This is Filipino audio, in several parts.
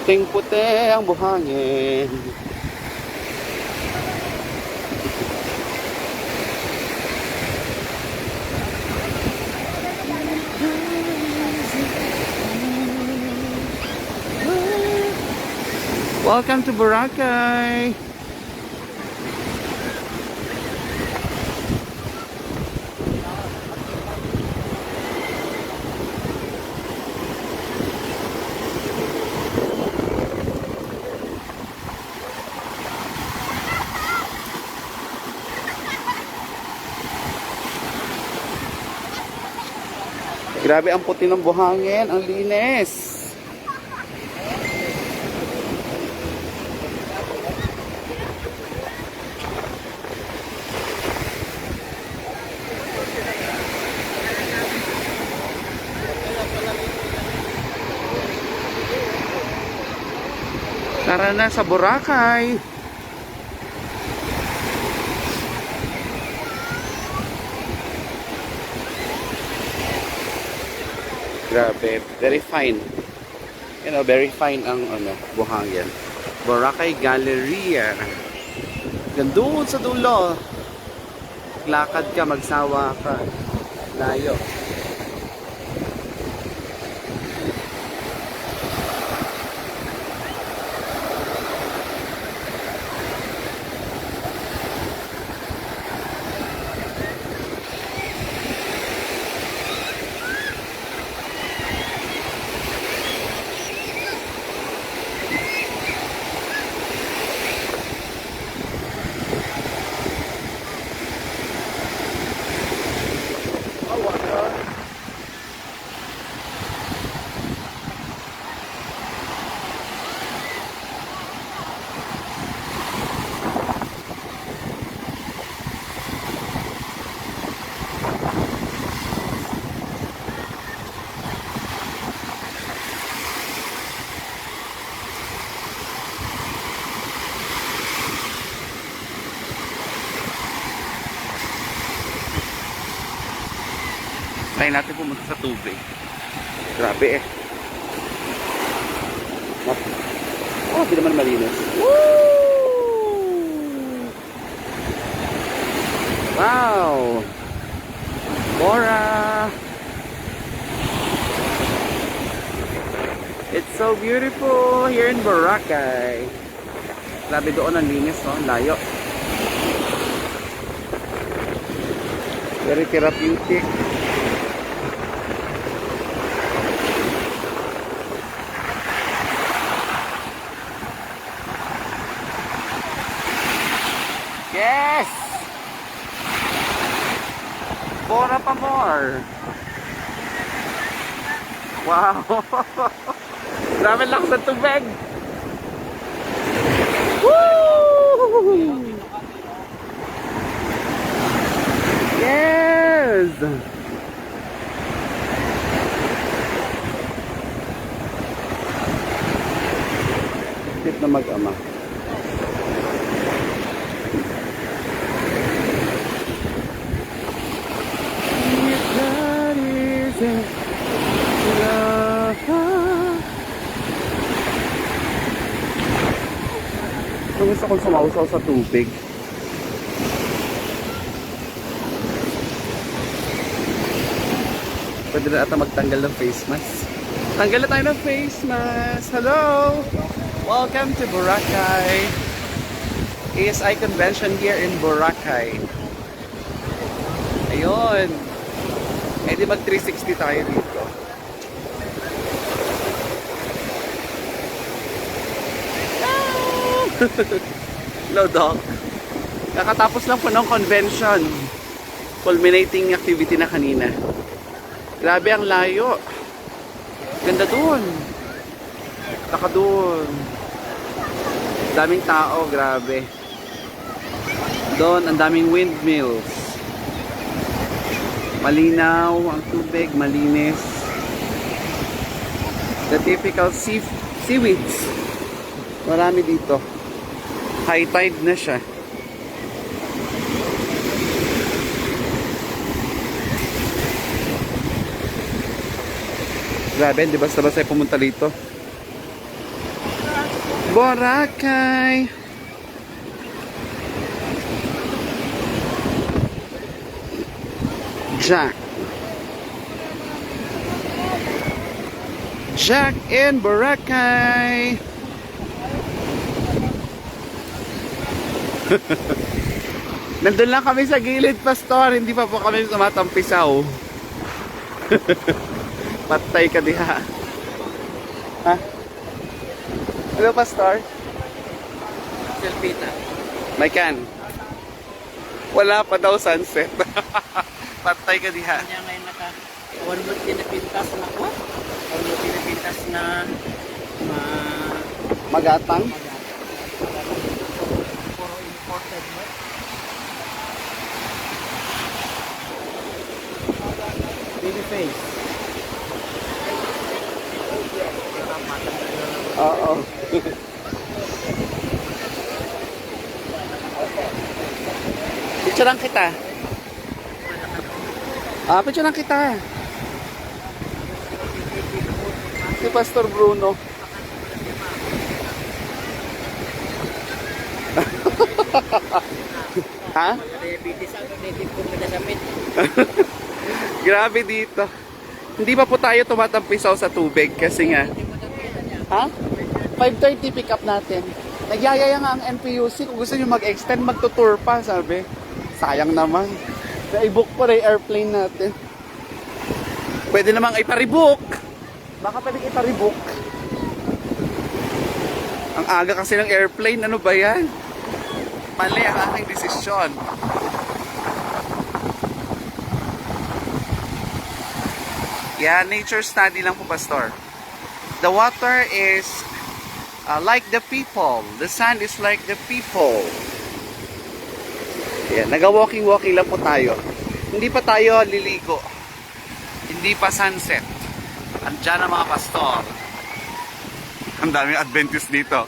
Puting-puti ang buhangin. Welcome to Boracay. Grabe ang puti ng buhangin, ang linis. Tara na sa Boracay. Grabe, very fine. You know, very fine ang buhangin. Boracay Galleria. Gandun sa dulo. Lakad ka, magsawa ka. Layo. Try natin pumunta sa tubig. Grabe eh. Oh, di naman malinis. Woo! Wow! Bora! It's so beautiful here in Boracay. Grabe doon ang linis, no? Layo. Very therapeutic. Yes! Bora pa more! Wow! Grabe lang sa tubig! Woo! Yes! Tip na mag-ama. Gusto kong sumausaw sa tubig. Pwede na ata magtanggal ng face mask. Tanggal na tayo ng face mask. Hello! Welcome to Boracay. ASI Convention here in Boracay. Ayun. Eh di mag 360 tayo dito. Hello, Doc. Kakatapos lang po ng convention. Culminating activity na kanina. Grabe ang layo. Ganda dun. Taka dun. Daming tao, grabe. Doon, ang daming windmills. Malinaw ang tubig, malinis. The typical seaweeds. Marami dito. High tide na siya. Grabe, di basta-basta pumunta dito. Boracay. Jack. Jack in Boracay. Nandun lang kami sa gilid, Pastor. Hindi pa po kami tumatampisaw. Patay ka diha. Ha? Hello, Pastor? Selfie na. May can. Wala pa daw sunset. Patay ka diha. Kanya ngayon one month pinapintas na ko. One month pinapintas na Magatang. puro imported mo. Baby face. Oo. Picturean kita. Picturean kita. Si Pastor Bruno. Ha? Diabetes ang native ko pinasapit. Grabe dito. Hindi pa po tayo tumatampisaw sa tubig kasi nga. Ha? 5:30 pick up natin. Nagyayaya nga ang NPUC. Kung gusto nyo mag-extend, magtutour pa, sabi. Sayang naman. Na-i-book pa rin airplane natin. Pwede namang iparebook. Baka pwede iparebook. Ang aga kasi ng airplane. Ano ba yan? Mali ang aking desisyon. Yeah, nature study lang po, Pastor. The water is like the people. The sand is like the people. Yeah, naga-walking-walking lang po tayo. Hindi pa tayo liligo. Hindi pa sunset. Andiyan ang mga pastor. Ang daming Adventist dito.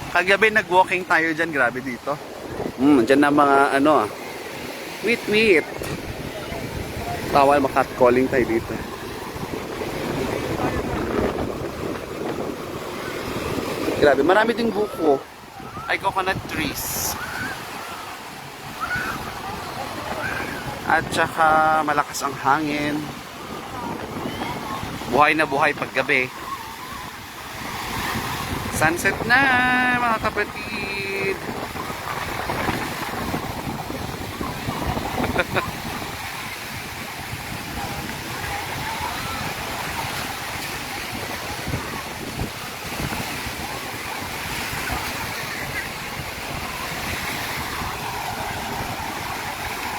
Kagabi nag-walking tayo dyan. Grabe dito. Dyan na mga wheat. Bawal makat-calling tayo dito. Grabe, marami ding buko. Ay coconut trees. At saka malakas ang hangin. Buhay na buhay paggabi. Sunset na, mga kapatid.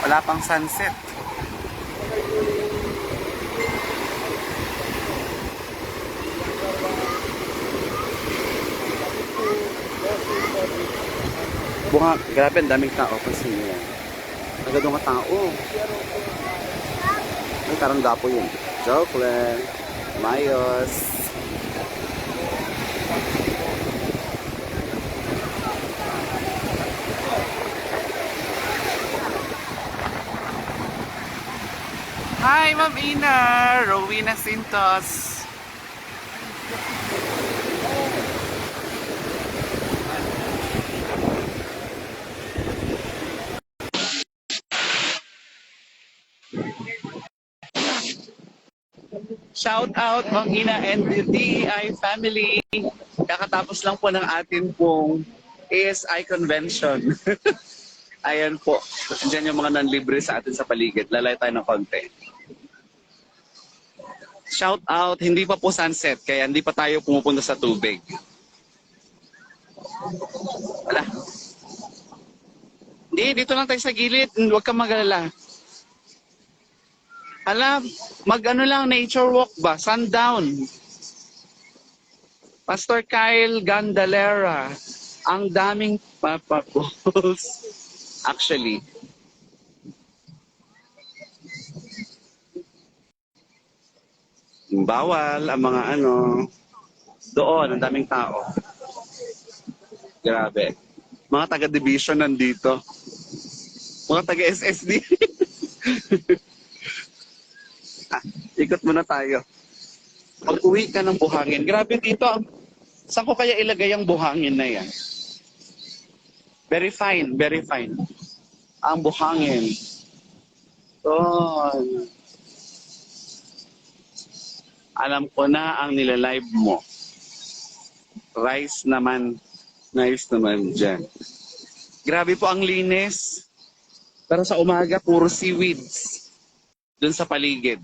Wala pang sunset. Bunga, grabe ang daming tao kasi niya. Agad mga tao. Ay, tarang gapo yun. Joke lang. Mayos. Hi, Ma'am Ina! Rowena Sintos. Shout out, Ma'am Ina and the DEI family. Kakatapos lang po ng atin pong ASI convention. Ayan po. Diyan yung mga nanlibre sa atin sa paligid. Lalay tayo ng konti. Shout out, hindi pa po sunset, kaya hindi pa tayo pumupunta sa tubig. Wala. Hindi, dito lang tayo sa gilid. Huwag kang mag-alala. Mag-ano lang, nature walk ba? Sundown. Pastor Kyle Gandalera. Ang daming papapols. Actually. Bawal ang mga doon, ang daming tao. Grabe. Mga taga-division nandito. Mga taga-SSD. Ikot muna tayo. Pag-uwi ka ng buhangin. Grabe dito. Saan ko kaya ilagay ang buhangin na yan? Very fine, very fine. Ang buhangin. Doon. Alam ko na ang nilalive mo. Rice naman. Nice naman dyan. Grabe po ang linis. Pero sa umaga, puro seaweeds. Doon sa paligid.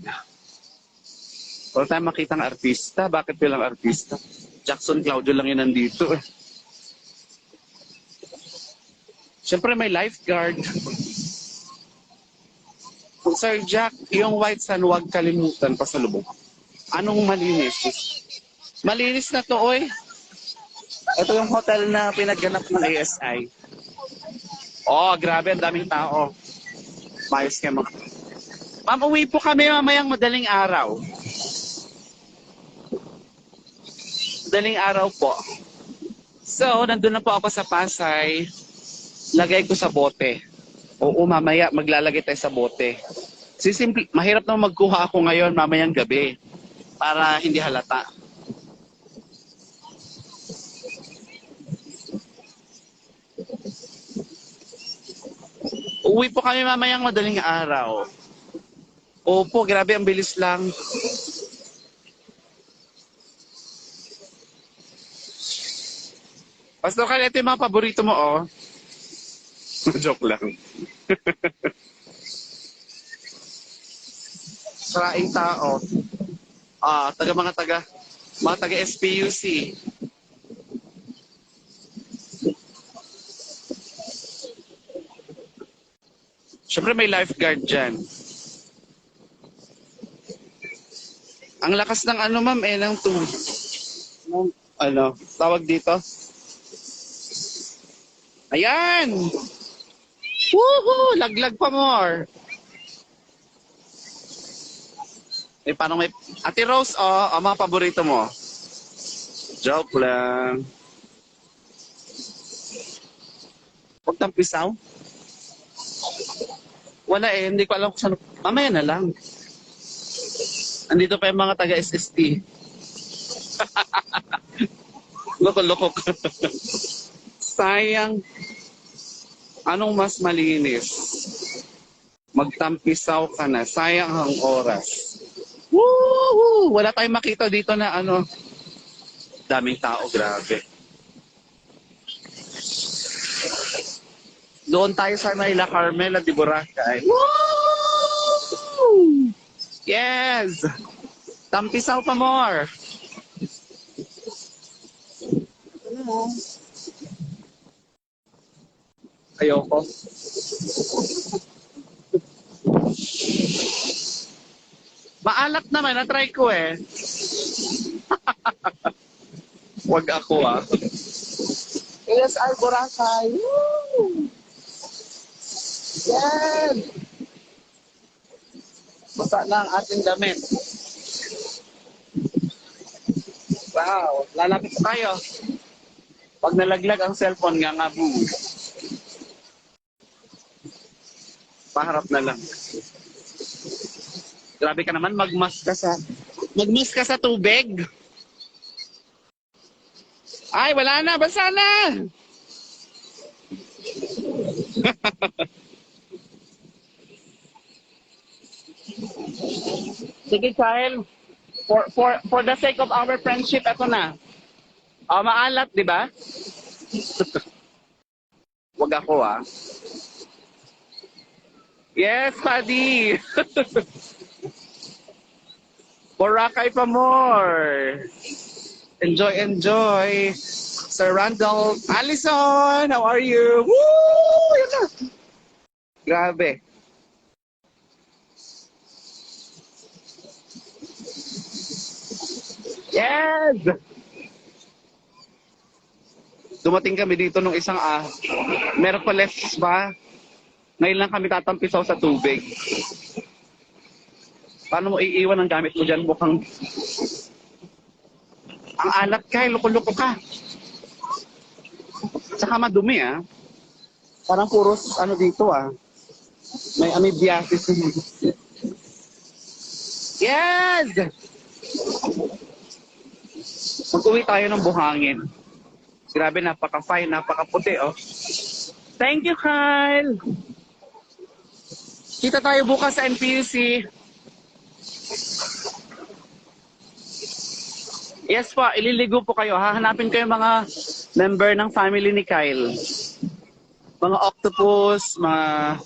Wala tayong makitang artista. Bakit walang artista? Jackson Claudio lang yun nandito. Siyempre may lifeguard. Sir Jack, yung White Sun, huwag kalimutan pasalubong. Anong malinis? Malinis na to, oy. Ito yung hotel na pinagganap ng ASI. Oh, grabe, ang daming tao. Mayos kayo mga. Ma'am, uwi po kami mamayang madaling araw. Madaling araw po. So, nandun na po ako sa Pasay. Lagay ko sa bote. Oo, mamaya maglalagay tayo sa bote. Mahirap na magkuha ako ngayon mamayang gabi para hindi halata. Uwi po kami mamayang madaling araw. Opo, grabe, ang bilis lang. Pastor Kyle, ito yung mga paborito mo, oh. Joke lang. Saraing tao. Mga taga SPUC. Siyempre may lifeguard dyan. Ang lakas ng ano, ma'am, ng tubig. Tawag dito? Ayan! Woohoo! Laglag pa more. Paano may... Ate Rose, ang mga paborito mo. Joke lang. Huwag tampisaw. Wala hindi ko alam kung saan. Mamaya na lang. Andito pa yung mga taga-SST. Loko-loko. Sayang. Anong mas malinis? Magtampisaw ka na. Sayang ang oras. Woo! Wala tayong makita dito na daming tao, grabe. Doon tayo sa Naila Carmela de Boracay. Woo! Yes! Tampisaw pa more. Ayoko. Maalat naman, na-try ko eh. Wag ako ASR Boracay. Woo! Yan! Basta na ang ating damit. Wow, lalapit tayo. Pag nalaglag ang cellphone nga boom. Paharap na lang. Grabe ka naman, magmas ka sa tubig. Ay, wala na, basa na. Sige, Kyle. For the sake of our friendship, ito na. Maalat, di ba? Wag ako, Yes, Paddy. Boracay pa more. Enjoy, enjoy. Sir Randall. Allison, how are you? Woo! Yan na. Grabe. Yes! Dumating kami dito nung isang Merkules ba? Ngayon lang kami tatampisaw sa tubig. Paano mo iiwan ang gamit mo dyan? Mukhang... Ang alat ka, loko-loko ka. Tsaka madumi, Parang puros, dito, May amoebiasis. Yes! Mag-uwi tayo ng buhangin. Grabe, napaka-fine, napaka-puti, oh. Thank you, Kyle! Kita tayo bukas sa NPUC. Yes po, ililigo po kayo. Hahanapin ko yung mga member ng family ni Kyle. Mga octopus, mga...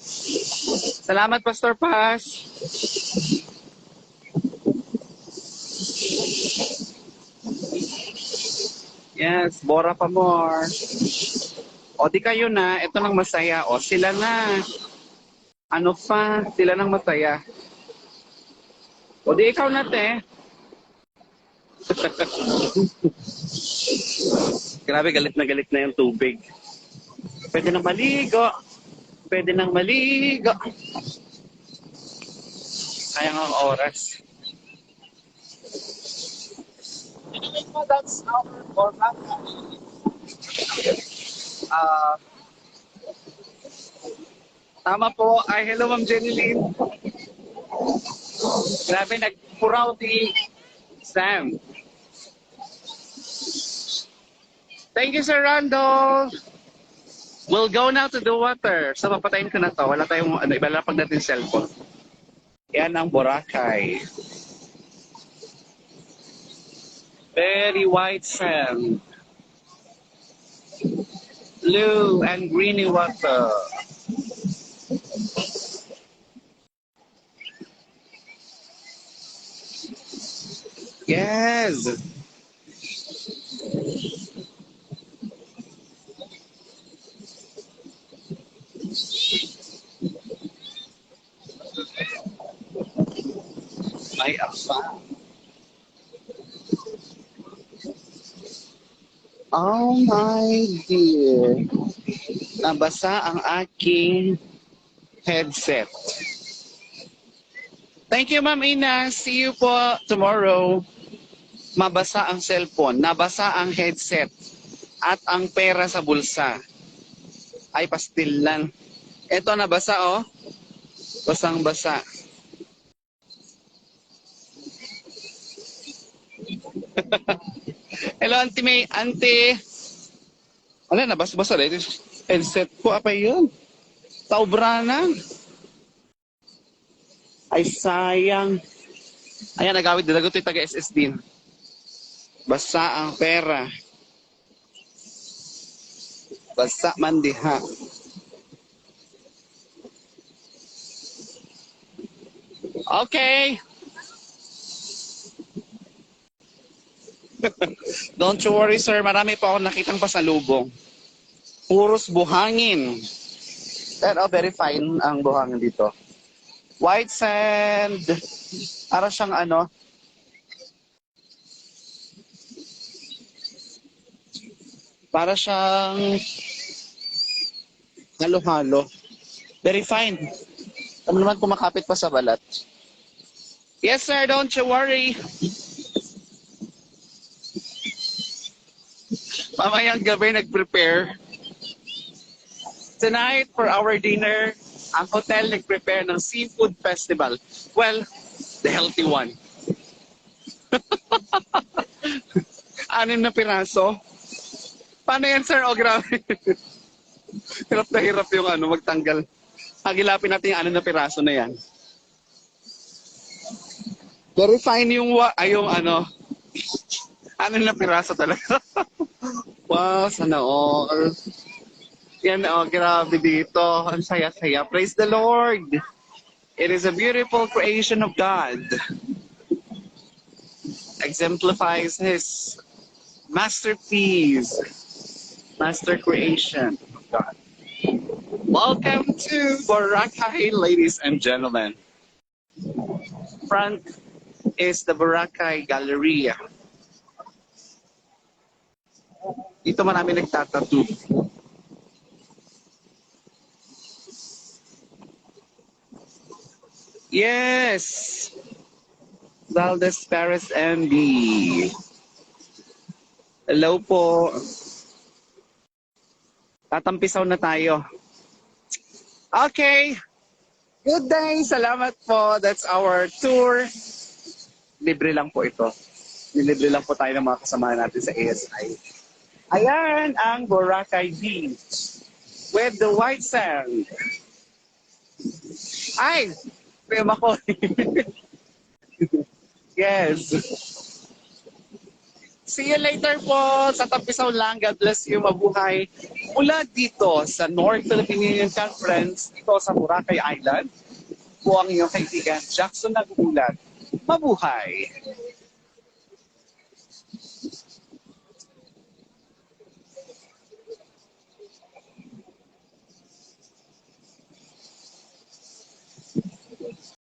Salamat, Pastor Paz. Yes, Bora pa more. O di kayo na, ito nang masaya. O sila na. Ano pa, sila nang masaya. O di ikaw na, te. Grabe, galit na yung tubig. Pwede nang maligo. Pwede nang maligo. Sayang ang oras. Anyway po, that's our format. Tama po. Ay, hello, Ma'am Jenny Lynn. Grabe, nagpuraw ni Sam. Thank you, Sir Randall. We'll go now to the water. So, papatayin ko na to. Wala tayong, ibalapag natin cellphone. Yan ang Boracay. Very white sand. Blue and greeny water. Yes. May apa. Oh my dear. Nabasa ang aking headset. Thank you, Ma'am Ina. See you po tomorrow. Mabasa ang cellphone, nabasa ang headset, at ang pera sa bulsa. Ay, pastil lang. Ito nabasa, oh. Basang-basa. Hello, Auntie May. Auntie. Wala, nabasa-basa. Headset ko, apa yun? Taubra na. Ay, sayang. Ayan, nagawid. Dalagot ito taga-SS din. Basa ang pera. Basa man diha. Okay. Don't you worry, sir. Marami pa ako nakitang pasalubong. Puros buhangin. Pero very fine ang buhangin dito. White sand. Para siyang ano. Para siyang halo-halo. Very fine. Ano naman kumakapit pa sa balat. Yes, sir. Don't you worry. Mamayang gabi nag-prepare. Tonight, for our dinner, ang hotel nag-prepare ng seafood festival. Well, the healthy one. 6 na piraso. Paano yan, sir? O, grabe. Hirap na hirap yung ano, magtanggal. Hagilapin natin yung 6 na piraso na yan. Very fine yung, yung ano, 6 na piraso talaga. Wow, sana all. Yan, oh, grabe dito. Ang saya-saya. Praise the Lord. It is a beautiful creation of God. Exemplifies His masterpiece. Master creation of God. Welcome to Boracay, ladies and gentlemen. Front is the Boracay Galleria. Dito marami nagtatattoo. Yes! Valdez Paris MB. Hello po. Tatampisaw na tayo. Okay. Good day. Salamat po. That's our tour. Libre lang po ito. Nilibre lang po tayo ng mga kasama natin sa ASI. Ayan ang Boracay Beach with the white sand. Ay! Prema ko. Yes. See you later po sa Tapisaw lang. God bless you. Mabuhay. Mula dito sa North Philippine Union Conference, dito sa Boracay Island, po ang iyong kaibigan, Jackson Nagulat. Mabuhay!